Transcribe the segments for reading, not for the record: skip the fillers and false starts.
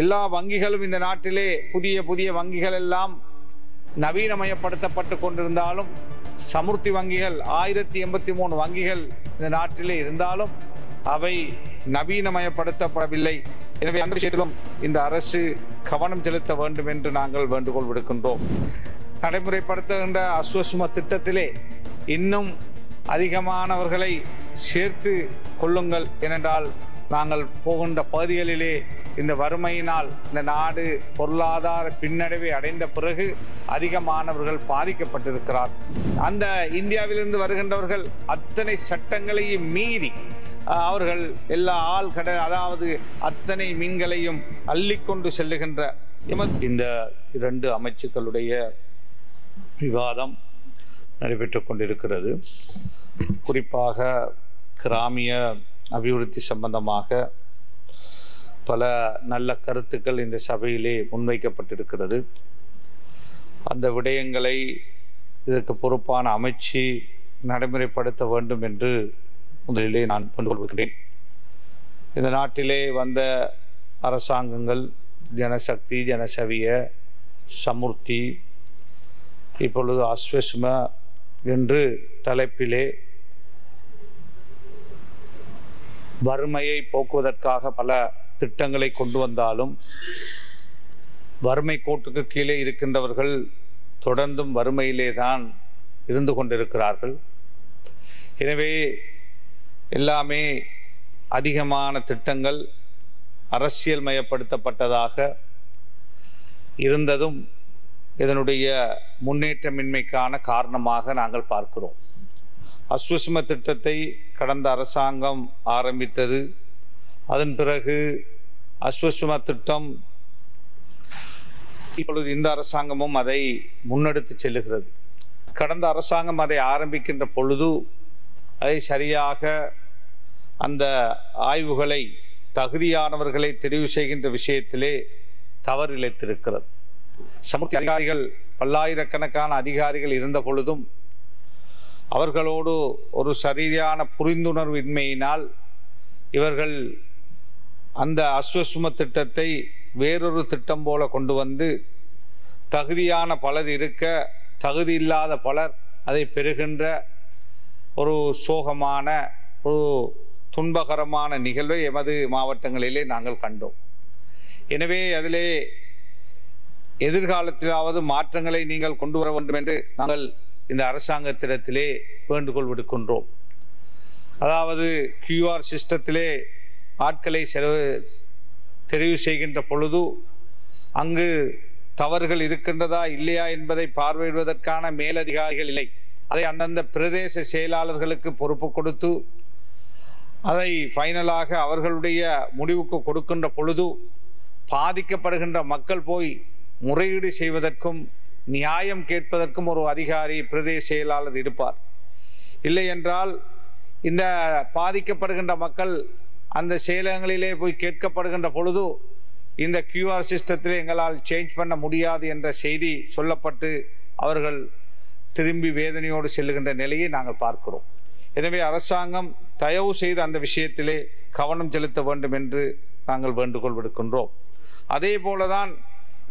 எல்லா வங்கிகளும் இந்த நாட்டிலே புதிய புதிய வங்கிகள் எல்லாம் நவீனமயப்படுத்தப்பட்டு கொண்டிருந்தாலும் சமுர்த்தி வங்கிகள் 1083 வங்கிகள் இந்த நாட்டிலே இருந்தாலும் அவை நவீனமயப்படுத்தப்படவில்லை. எனவே அந்த விஷயத்திலும் இந்த அரசு கவனம் செலுத்த வேண்டும் என்று நாங்கள் வேண்டுகோள் விடுக்கின்றோம். நடைமுறைப்படுத்துகின்ற அஸ்வசும திட்டத்திலே இன்னும் அதிகமானவர்களை சேர்த்து கொள்ளுங்கள். ஏனென்றால் நாங்கள் போகின்ற பகுதிகளிலே இந்த வறுமையினால் இந்த நாடு பொருளாதார பின்னடைவை அடைந்த பிறகு அதிகமானவர்கள் பாதிக்கப்பட்டிருக்கிறார். அந்த இந்தியாவிலிருந்து வருகின்றவர்கள் அத்தனை சட்டங்களையும் மீறி அவர்கள் எல்லா ஆழ்கடல் அதாவது அத்தனை மீன்களையும் அள்ளிக்கொண்டு செல்லுகின்ற இந்த 2 அமைச்சுக்களுடைய விவாதம் நடைபெற்றுக் கொண்டிருக்கிறது. குறிப்பாக கிராமிய அபிவிருத்தி சம்பந்தமாக பல நல்ல கருத்துக்கள் இந்த சபையிலே முன்வைக்கப்பட்டிருக்கிறது. அந்த விடயங்களை இதற்கு பொறுப்பான அமைச்சு நடைமுறைப்படுத்த வேண்டும் என்று முதலிலே நான் கொண்டுகொள்கிறேன். இந்த நாட்டிலே வந்த அரசாங்கங்கள் ஜனசக்தி, ஜனசவிய, சமுர்த்தி, இப்பொழுது அஸ்வசும என்று தலைப்பிலே வறுமையை போக்குவதற்காக பல திட்டங்களை கொண்டு வந்தாலும் வறுமை கோட்டுக்கு கீழே இருக்கின்றவர்கள் தொடர்ந்தும் வறுமையிலே தான் இருந்து கொண்டிருக்கிறார்கள். எனவே எல்லாமே அதிகமான திட்டங்கள் அரசியல் மயப்படுத்தப்பட்டதாக இருந்ததும் இதனுடைய முன்னேற்றமின்மைக்கான காரணமாக நாங்கள் பார்க்கிறோம். அஸ்வசும திட்டத்தை கடந்த அரசாங்கம் ஆரம்பித்தது. அதன் பிறகு அஸ்வசும திட்டம் இப்பொழுது இந்த அரசாங்கமும் அதை முன்னெடுத்து செல்லுகிறது. கடந்த அரசாங்கம் அதை ஆரம்பிக்கின்ற பொழுது அதை சரியாக அந்த ஆய்வுகளை தகுதியானவர்களை தெரிவு செய்கின்ற விஷயத்திலே தவறிழைத்திருக்கிறது. சமுர்த்தி அதிகாரிகள் பல்லாயிரக்கணக்கான அதிகாரிகள் இருந்த பொழுதும் அவர்களோடு ஒரு சரியான புரிந்துணர்வு இன்மையினால் இவர்கள் அந்த அஸ்வசும திட்டத்தை வேறொரு திட்டம் போல கொண்டு வந்து தகுதியான பலர் இருக்க தகுதி இல்லாத பலர் அதை பெறுகின்ற ஒரு சோகமான ஒரு துன்பகரமான நிகழ்வை எமது மாவட்டங்களிலே நாங்கள் கண்டோம். எனவே அதிலே எதிர்காலத்திலாவது மாற்றங்களை நீங்கள் கொண்டு வர வேண்டும் என்று நாங்கள் இந்த அரசாங்கத்திடத்திலே வேண்டுகோள் விடுக்கின்றோம். அதாவது QR சிஸ்டத்திலே ஆட்களை தெரிவு செய்கின்ற பொழுது அங்கு தவறுகள் இருக்கின்றதா இல்லையா என்பதை பார்வையிடுவதற்கான மேலதிகாரிகள் இல்லை. அதை அந்தந்த பிரதேச செயலாளர்களுக்கு பொறுப்பு கொடுத்து அதை ஃபைனலாக அவர்களுடைய முடிவுக்கு கொடுக்கின்ற பொழுது பாதிக்கப்படுகின்ற மக்கள் போய் முறையீடு செய்வதற்கும் நியாயம் கேட்பதற்கும் ஒரு அதிகாரி பிரதேச செயலாளர் இருப்பார். இல்லை என்றால் இந்த பாதிக்கப்படுகின்ற மக்கள் அந்த செயலகங்களிலே போய் கேட்கப்படுகின்ற பொழுது இந்த QR சிஸ்டத்திலே எங்களால் சேஞ்ச் பண்ண முடியாது என்ற செய்தி சொல்லப்பட்டு அவர்கள் திரும்பி வேதனையோடு செல்லுகின்ற நிலையை நாங்கள் பார்க்கிறோம். எனவே அரசாங்கம் தயவு செய்து அந்த விஷயத்திலே கவனம் செலுத்த வேண்டும் என்று நாங்கள் வேண்டுகோள் விடுக்கின்றோம். அதே போலதான்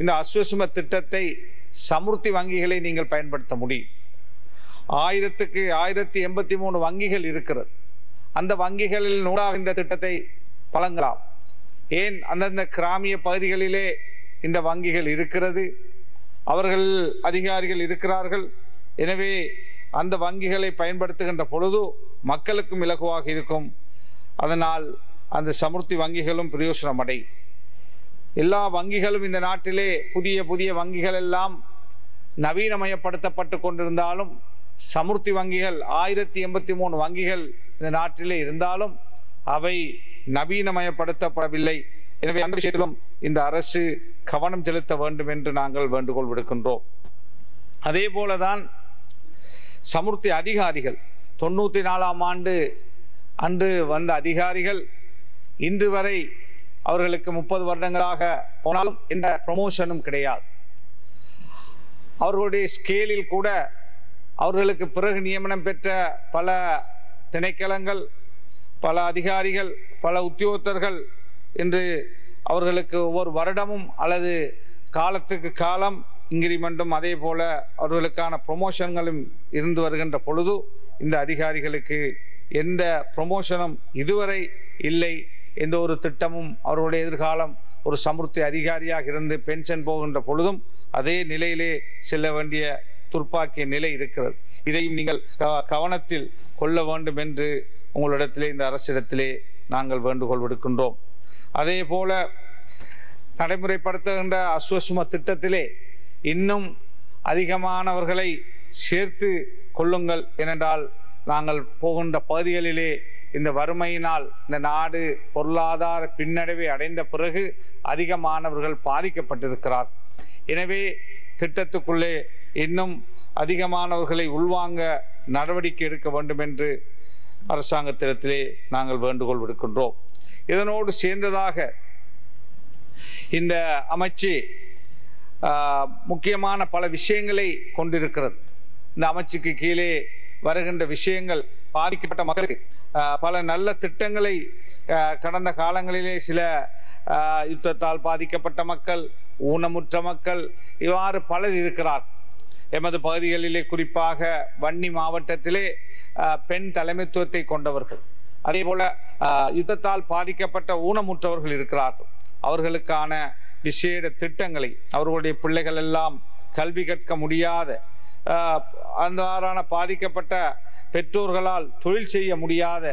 இந்த அஸ்வசும திட்டத்தை சமுர்த்தி வங்கிகளை நீங்கள் பயன்படுத்த முடியும். 1083 வங்கிகள் இருக்கிறது. அந்த வங்கிகளில் நூறாக இந்த திட்டத்தை வழங்கலாம். ஏன் அந்தந்த கிராமிய பகுதிகளிலே இந்த வங்கிகள் இருக்கிறது, அவர்கள் அதிகாரிகள் இருக்கிறார்கள். எனவே அந்த வங்கிகளை பயன்படுத்துகின்ற பொழுது மக்களுக்கும் இலகுவாக இருக்கும். அதனால் அந்த சமுர்த்தி வங்கிகளும் பிரயோசனம் அடையும். எல்லா வங்கிகளும் இந்த நாட்டிலே புதிய புதிய வங்கிகள் எல்லாம் நவீனமயப்படுத்தப்பட்டு கொண்டிருந்தாலும் சமுர்த்தி வங்கிகள் 1083 வங்கிகள் இந்த நாட்டிலே இருந்தாலும் அவை நவீனமயப்படுத்தப்படவில்லை. எனவே அந்த விஷயத்திலும் இந்த அரசு கவனம் செலுத்த வேண்டும் என்று நாங்கள் வேண்டுகோள் விடுக்கின்றோம். அதே போலதான் சமுர்த்தி அதிகாரிகள் 94ஆம் ஆண்டு அன்று வந்த அதிகாரிகள் இன்று வரை அவர்களுக்கு 30 வருடங்களாக போனாலும் எந்த ப்ரமோஷனும் கிடையாது. அவர்களுடைய ஸ்கேலில் கூட அவர்களுக்கு பிறகு நியமனம் பெற்ற பல திணைக்களங்கள், பல அதிகாரிகள், பல உத்தியோகத்தர்கள் இன்று அவர்களுக்கு ஒவ்வொரு வருடமும் அல்லது காலத்துக்கு காலம் இன்கிரிமெண்ட்டும் அதே போல அவர்களுக்கான ப்ரொமோஷன்களும் இருந்து வருகின்ற பொழுது இந்த அதிகாரிகளுக்கு எந்த ப்ரொமோஷனும் இதுவரை இல்லை. எந்த ஒரு திட்டமும் அவர்களுடைய எதிர்காலம் ஒரு சமுர்த்தி அதிகாரியாக இருந்து பென்ஷன் போகின்ற பொழுதும் அதே நிலையிலே செல்ல வேண்டிய துர்ப்பாக்கிய நிலை இருக்கிறது. இதையும் நீங்கள் கவனத்தில் கொள்ள வேண்டும் என்று உங்களிடத்திலே இந்த அரசிடத்திலே நாங்கள் வேண்டுகோள் விடுக்கின்றோம். அதே போல நடைமுறைப்படுத்துகின்ற அஸ்வசும திட்டத்திலே இன்னும் அதிகமானவர்களை சேர்த்து கொள்ளுங்கள். ஏனென்றால் நாங்கள் போகின்ற பகுதிகளிலே இந்த வறுமையினால் இந்த நாடு பொருளாதார பின்னடைவை அடைந்த பிறகு அதிகமானவர்கள் பாதிக்கப்பட்டிருக்கிறார். எனவே திட்டத்துக்குள்ளே இன்னும் அதிகமானவர்களை உள்வாங்க நடவடிக்கை எடுக்க வேண்டும் என்று அரசாங்கத்திடத்திலே நாங்கள் வேண்டுகோள் விடுக்கின்றோம். இதனோடு சேர்ந்ததாக இந்த அமைச்சு முக்கியமான பல விஷயங்களை கொண்டிருக்கிறது. இந்த அமைச்சுக்கு கீழே வருகின்ற விஷயங்கள் பாதிக்கப்பட்ட மக்களுக்கு பல நல்ல திட்டங்களை கடந்த காலங்களிலே சில யுத்தத்தால் பாதிக்கப்பட்ட மக்கள், ஊனமுற்ற மக்கள், இவ்வாறு பலர் இருக்கிறார். எமது பகுதிகளிலே குறிப்பாக வன்னி மாவட்டத்திலே பெண் தலைமைத்துவத்தை கொண்டவர்கள், அதே போல யுத்தத்தால் பாதிக்கப்பட்ட ஊனமுற்றவர்கள் இருக்கிறார்கள். அவர்களுக்கான விசேட திட்டங்களை, அவர்களுடைய பிள்ளைகள் எல்லாம் கல்வி கற்க முடியாத அந்த பாதிக்கப்பட்ட பெற்றோர்களால் தொழில் செய்ய முடியாத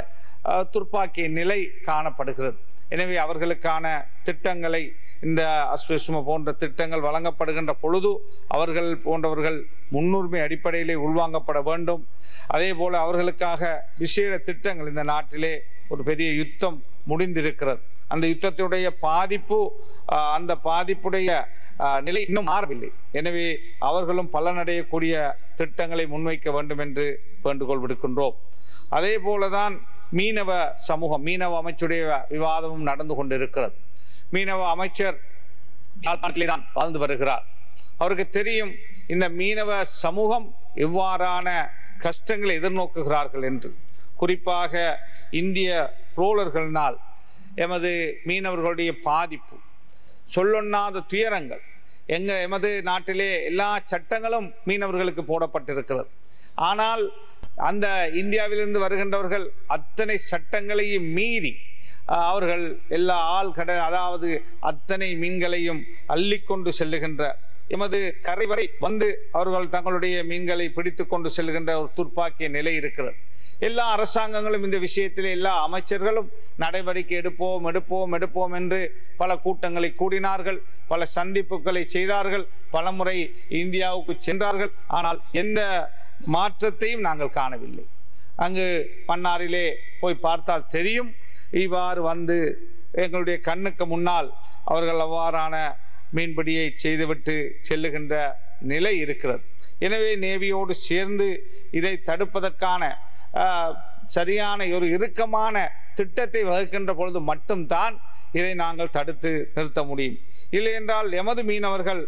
துர்ப்பாக்கிய நிலை காணப்படுகிறது. எனவே அவர்களுக்கான திட்டங்களை இந்த அஸ்வசும போன்ற திட்டங்கள் வழங்கப்படுகின்ற பொழுது அவர்கள் போன்றவர்கள் முன்னுரிமை அடிப்படையிலே உள்வாங்கப்பட வேண்டும். அதே போல அவர்களுக்காக விசேட திட்டங்கள், இந்த நாட்டிலே ஒரு பெரிய யுத்தம் முடிந்திருக்கிறது. அந்த யுத்தத்துடைய பாதிப்பு, அந்த பாதிப்புடைய நிலை இன்னும் மாறவில்லை. எனவே அவர்களும் பலனடையக்கூடிய திட்டங்களை முன்வைக்க வேண்டும் என்று வேண்டுகோள் விடுக்கின்றோம். அதே போலதான் மீனவ சமூகம், மீனவ அமைச்சுடைய விவாதமும் நடந்து கொண்டிருக்கிறது. மீனவ அமைச்சர் யாழ்ப்பாணத்திலே தான் வாழ்ந்து வருகிறார். அவருக்கு தெரியும் இந்த மீனவ சமூகம் எவ்வாறான கஷ்டங்களை எதிர்நோக்குகிறார்கள் என்று. குறிப்பாக இந்திய ரோலர்களினால் எமது மீனவர்களுடைய பாதிப்பு, சொல்லொண்ணாத துயரங்கள். எமது நாட்டிலே எல்லா சட்டங்களும் மீனவர்களுக்கு போடப்பட்டிருக்கிறது. ஆனால் அந்த இந்தியாவிலிருந்து வருகின்றவர்கள் அத்தனை சட்டங்களையும் மீறி அவர்கள் எல்லா அதாவது அத்தனை மீன்களையும் அள்ளிக்கொண்டு செல்லுகின்ற, எமது கரை வரை வந்து அவர்கள் தங்களுடைய மீன்களை பிடித்து கொண்டு செல்கின்ற ஒரு துர்ப்பாக்கிய நிலை இருக்கிறது. எல்லா அரசாங்கங்களும் இந்த விஷயத்திலே, எல்லா அமைச்சர்களும் நடவடிக்கை எடுப்போம் எடுப்போம் எடுப்போம் என்று பல கூட்டங்களை கூடினார்கள், பல சந்திப்புகளை செய்தார்கள், பலமுறை இந்தியாவுக்கு சென்றார்கள். ஆனால் எந்த மாற்றத்தையும் நாங்கள் காணவில்லை. அங்கு மன்னாரிலே போய் பார்த்தால் தெரியும், இவ்வாறு வந்து எங்களுடைய கண்ணுக்கு முன்னால் அவர்கள் அவ்வாறான மீன்பிடியை செய்துவிட்டு செல்லுகின்ற நிலை இருக்கிறது. எனவே நேவியோடு சேர்ந்து இதை தடுப்பதற்கான சரியான ஒரு இறுக்கமான திட்டத்தை வகுக்கின்ற பொழுது மட்டும்தான் இதை நாங்கள் தடுத்து நிறுத்த முடியும். இல்லை என்றால் எமது மீனவர்கள்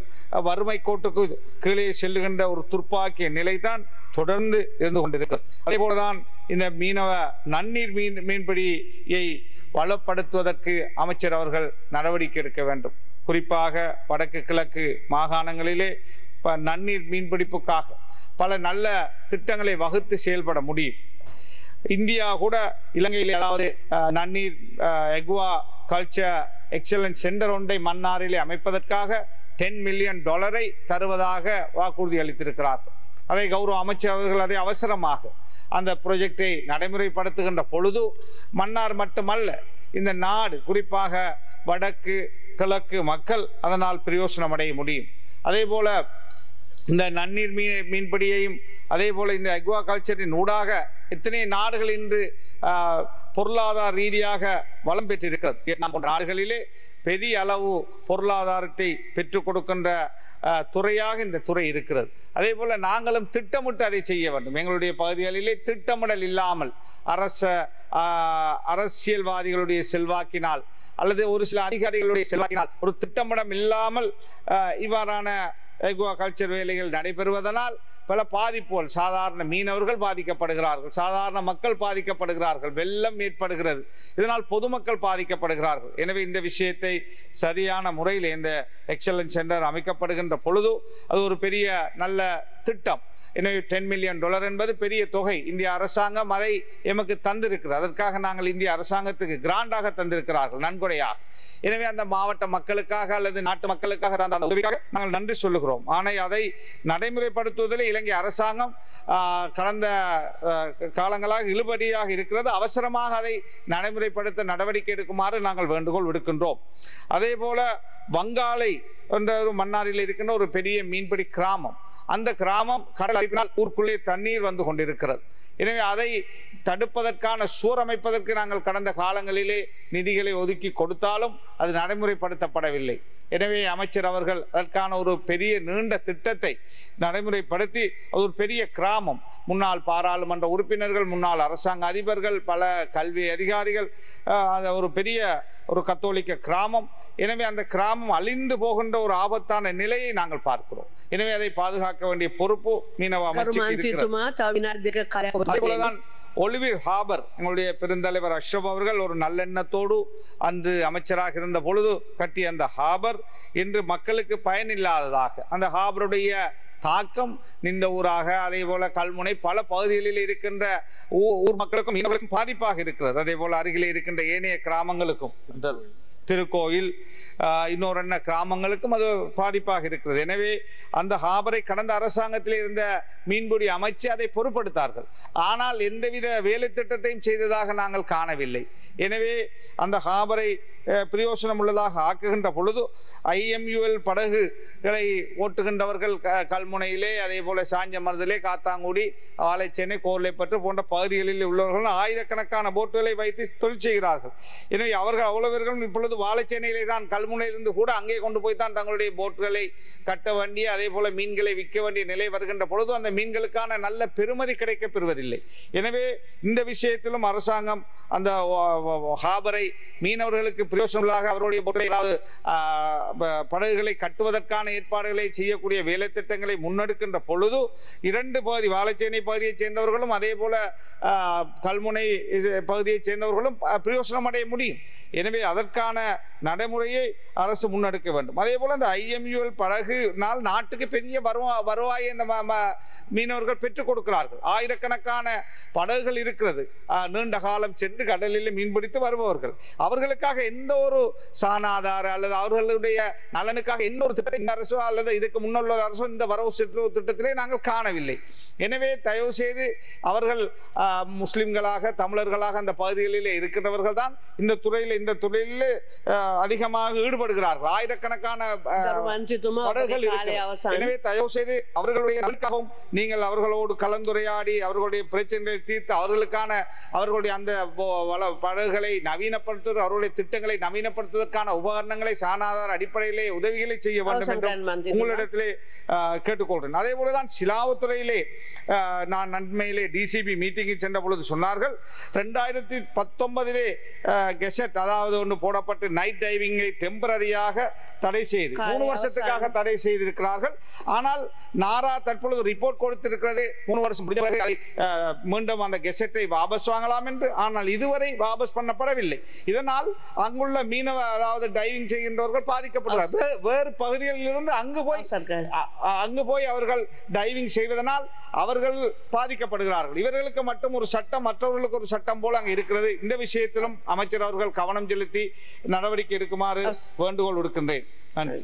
வறுமை கோட்டுக்கு கீழே செல்லுகின்ற ஒரு துர்ப்பாக்கிய நிலைதான் தொடர்ந்து இருந்து கொண்டிருக்கிறது. அதே போலதான் இந்த மீனவ நன்னீர் மீன்பிடியை வளப்படுத்துவதற்கு அமைச்சர் அவர்கள் நடவடிக்கை எடுக்க வேண்டும். குறிப்பாக வடக்கு கிழக்கு மாகாணங்களிலே நன்னீர் மீன்பிடிப்புக்காக பல நல்ல திட்டங்களை வகுத்து செயல்பட முடியும். இந்தியா கூட இலங்கையிலே, அதாவது நன்னீர் எக்வா கல்ச்சர் எக்ஸலன்ஸ் சென்டர் ஒன்றை மன்னாரிலே அமைப்பதற்காக $10 மில்லியன் தருவதாக வாக்குறுதி அளித்திருக்கிறார்கள். அதை கௌரவ அமைச்சர் அவர்கள் அதை அவசரமாக அந்த ப்ராஜெக்டை நடைமுறைப்படுத்துகின்ற பொழுது மன்னார் மட்டுமல்ல, இந்த நாடு, குறிப்பாக வடக்கு கிழக்கு மக்கள் அதனால் பிரயோசனம் அடைய முடியும். அதே போல இந்த நன்னீர் மீன்பிடியையும், அதே போல இந்த அக்வா கல்ச்சரின் ஊடாக எத்தனை நாடுகள் இன்று பொருளாதார ரீதியாக வளம் பெற்றிருக்கிறது. வியட்நாம் போன்ற நாடுகளிலே பெரிய அளவு பொருளாதாரத்தை பெற்றுக் கொடுக்கின்ற துறையாக இந்த துறை இருக்கிறது. அதே போல நாங்களும் திட்டமிட்டு அதை செய்ய வேண்டும். எங்களுடைய பகுதிகளிலே திட்டமிடல் இல்லாமல் அரசியல்வாதிகளுடைய செல்வாக்கினால் அல்லது ஒரு சில அதிகாரிகளுடைய செல்வாக்கினால் ஒரு திட்டமிடம் இல்லாமல் இவ்வாறான கல்ச்சர் வேலைகள் நடைபெறுவதனால் பல பாதிப்புகள், சாதாரண மீனவர்கள் பாதிக்கப்படுகிறார்கள், சாதாரண மக்கள் பாதிக்கப்படுகிறார்கள், வெள்ளம் ஏற்படுகிறது, இதனால் பொதுமக்கள் பாதிக்கப்படுகிறார்கள். எனவே இந்த விஷயத்தை சரியான முறையில் இந்த எக்ஸலன்ஸ் சென்டர் அமைக்கப்படுகின்ற பொழுது அது ஒரு பெரிய நல்ல திட்டம். எனவே $10 மில்லியன் என்பது பெரிய தொகை. இந்திய அரசாங்கம் அதை எமக்கு தந்திருக்கிறது. அதற்காக நாங்கள் இந்திய அரசாங்கத்துக்கு கிராண்டாக தந்திருக்கிறார்கள், நன்கொடையாக. எனவே அந்த மாவட்ட மக்களுக்காக அல்லது நாட்டு மக்களுக்காக தந்த அந்த உதவிக்காக நாங்கள் நன்றி சொல்லுகிறோம். ஆனால் அதை நடைமுறைப்படுத்துவதில் இலங்கை அரசாங்கம் கடந்த காலங்களாக இழுபடியாக இருக்கிறது. அவசரமாக அதை நடைமுறைப்படுத்த நடவடிக்கை எடுக்குமாறு நாங்கள் வேண்டுகோள் விடுக்கின்றோம். அதே போல வங்காளை என்ற ஒரு மன்னாரில் இருக்கின்ற ஒரு பெரிய மீன்பிடி கிராமம், அந்த கிராமம் கடல் அரிப்பினால் ஊருக்குள்ளே தண்ணீர் வந்து கொண்டிருக்கிறது. எனவே அதை தடுப்பதற்கான சுவர் அமைப்பதற்கு நாங்கள் கடந்த காலங்களிலே நிதிகளை ஒதுக்கி கொடுத்தாலும் அது நடைமுறைப்படுத்தப்படவில்லை. எனவே அமைச்சர் அவர்கள் அதற்கான ஒரு பெரிய நீண்ட திட்டத்தை நடைமுறைப்படுத்தி அது ஒரு பெரிய கிராமம், முன்னாள் பாராளுமன்ற உறுப்பினர்கள், முன்னாள் அரசாங்க அதிபர்கள், பல கல்வி அதிகாரிகள், ஒரு பெரிய ஒரு கத்தோலிக்க கிராமம். எனவே அந்த கிராமம் அழிந்து போகின்ற ஒரு ஆபத்தான நிலையை நாங்கள் பார்க்கிறோம். எனவே அதை பாதுகாக்க வேண்டிய பொறுப்பு மீனவ அமைச்சருக்கு இருக்கிறது. அதேபோலதான் ஒலிவிர் ஹார்பர், எங்களுடைய பெருந்தலைவர் அஷ்ரப் அவர்கள் ஒரு நல்லெண்ணத்தோடு அன்று அமைச்சராக இருந்த பொழுது கட்டிய அந்த ஹார்பர் இன்று மக்களுக்கு பயனில்லாததாக, அந்த ஹார்பருடைய தாக்கம் இந்த ஊராக, அதே போல கல்முனை பல பகுதிகளில் இருக்கின்ற ஊர் மக்களுக்கும் மீனவர்களுக்கும் பாதிப்பாக இருக்கிறது. அதே போல அருகிலே இருக்கின்ற ஏனைய கிராமங்களுக்கும், திருக்கோயில், இன்னொரு என்ன கிராமங்களுக்கும் அது பாதிப்பாக இருக்கிறது. எனவே அந்த ஹாபரை கடந்த அரசாங்கத்தில் இருந்த மீன்பிடி அமைச்சு அதை பொறுப்படுத்தார்கள். ஆனால் எந்தவித வேலை திட்டத்தையும் செய்ததாக நாங்கள் காணவில்லை. எனவே அந்த ஹாபரை பிரயோசனம் உள்ளதாக ஆக்குகின்ற பொழுது IMUL படகுகளை ஓட்டுகின்றவர்கள் கல்முனையிலே, அதே போல சாஞ்சமருதிலே, காத்தாங்குடி, ஆலைச்சேனை, கோர்லைப்பற்று போன்ற பகுதிகளில் உள்ளவர்கள் ஆயிரக்கணக்கான போட்டுகளை வைத்து தொழில் செய்கிறார்கள். எனவே அவர்கள் அவ்வளவர்களும் இப்பொழுது வாழைச்சேனையிலே தான், கல்முனையிலிருந்து கூட அங்கே கொண்டு போய் தான் தங்களுடைய போட்டுகளை கட்ட வேண்டிய, அதே போல மீன்களை விற்க வேண்டிய நிலை வருகின்ற பொழுது அந்த மீன்களுக்கான நல்ல பெறுமதி கிடைக்க பெறுவதில்லை. எனவே இந்த விஷயத்திலும் அரசாங்கம் அந்த ஹாபரை மீனவர்களுக்கு பிரயோசனமாக அவருடைய படகுகளை கட்டுவதற்கான ஏற்பாடுகளை செய்யக்கூடிய வேலை திட்டங்களை முன்னெடுக்கின்ற பொழுது இரண்டு பகுதி, வாழைச்சேனை பகுதியைச் சேர்ந்தவர்களும் அதே போல கல்முனை பகுதியைச் சேர்ந்தவர்களும் பிரயோசனம் அடைய முடியும். எனவே அதற்கான நடைமுறையை அரசு முன்னெடுக்க வேண்டும். அதே போல இந்த IMUL படகுனால் நாட்டுக்கு பெரிய வருவாயை இந்த மீனவர்கள் பெற்றுக் கொடுக்கிறார்கள். ஆயிரக்கணக்கான படகுகள் இருக்கிறது, நீண்ட காலம் சென்று கடலில் மீன்பிடித்து வருபவர்கள். அவர்களுக்காக எந்த ஒரு சாணாதார அல்லது அவர்களுடைய நலனுக்காக எந்த ஒரு திட்டத்தை இந்த அரசோ அல்லது இதுக்கு முன்னுள்ள அரசோ இந்த வரவு செலவு திட்டத்திலே நாங்கள் காணவில்லை. எனவே தயவு செய்து அவர்கள் முஸ்லிம்களாக, தமிழர்களாக அந்த பகுதிகளிலே இருக்கின்றவர்கள் தான் இந்த துறையில் அதிகமாக ஈடுபடுகிறார்கள். ஆயிரக்கணக்கான படகுகள். எனவே தயவு செய்து அவர்களுடைய நலனுக்காகவும் நீங்கள் அவர்களோடு கலந்துரையாடி அவர்களுடைய பிரச்சனைகளை தீர்த்து அவர்களுடைய அந்த படகுகளை நவீனப்படுத்துவது, அவர்களுடைய திட்டங்களை நவீனப்படுத்துவதற்கான உபகரணங்களை சாணாதார அடிப்படையிலே உதவிகளை செய்ய வேண்டும் என்று உங்களிடத்திலே கேட்டுக்கொள்கிறேன். அதே போலதான் சிலாவுத்துறையிலே நான் நன்மையிலே DCP மீட்டிங்கில் சென்ற பொழுது சொன்னார்கள், 2019 கெசட் அதாவது ஒன்று போடப்பட்டு நைட் டைவிங்கை டெம்பரரியாக தடை செய்து 3 வருஷத்துக்காக தடை செய்திருக்கிறார்கள். ஆனால் நாரா தற்பொழுது ரிப்போர்ட் கொடுத்திருக்கிறது 3 வருஷம் முடிஞ்ச அதை மீண்டும் அந்த கெசட்டை வாபஸ் வாங்கலாம் என்று. ஆனால் இதுவரை வாபஸ் பண்ணப்படவில்லை. இதனால் அங்குள்ள மீனவ அதாவது டைவிங் செய்கின்றவர்கள் பாதிக்கப்படுகிறார்கள். வேறு பகுதிகளில் இருந்து அங்கு போய் அவர்கள் டைவிங் செய்வதனால் அவர்கள் பாதிக்கப்படுகிறார்கள். இவர்களுக்கு மட்டும் ஒரு சட்டம், மற்றவர்களுக்கு ஒரு சட்டம் போல அங்கு இருக்கிறது. இந்த விஷயத்திலும் அமைச்சர் அவர்கள் கவனம் செலுத்தி நடவடிக்கை எடுக்குமாறு வேண்டுகோள் விடுக்கின்றேன். நன்றி.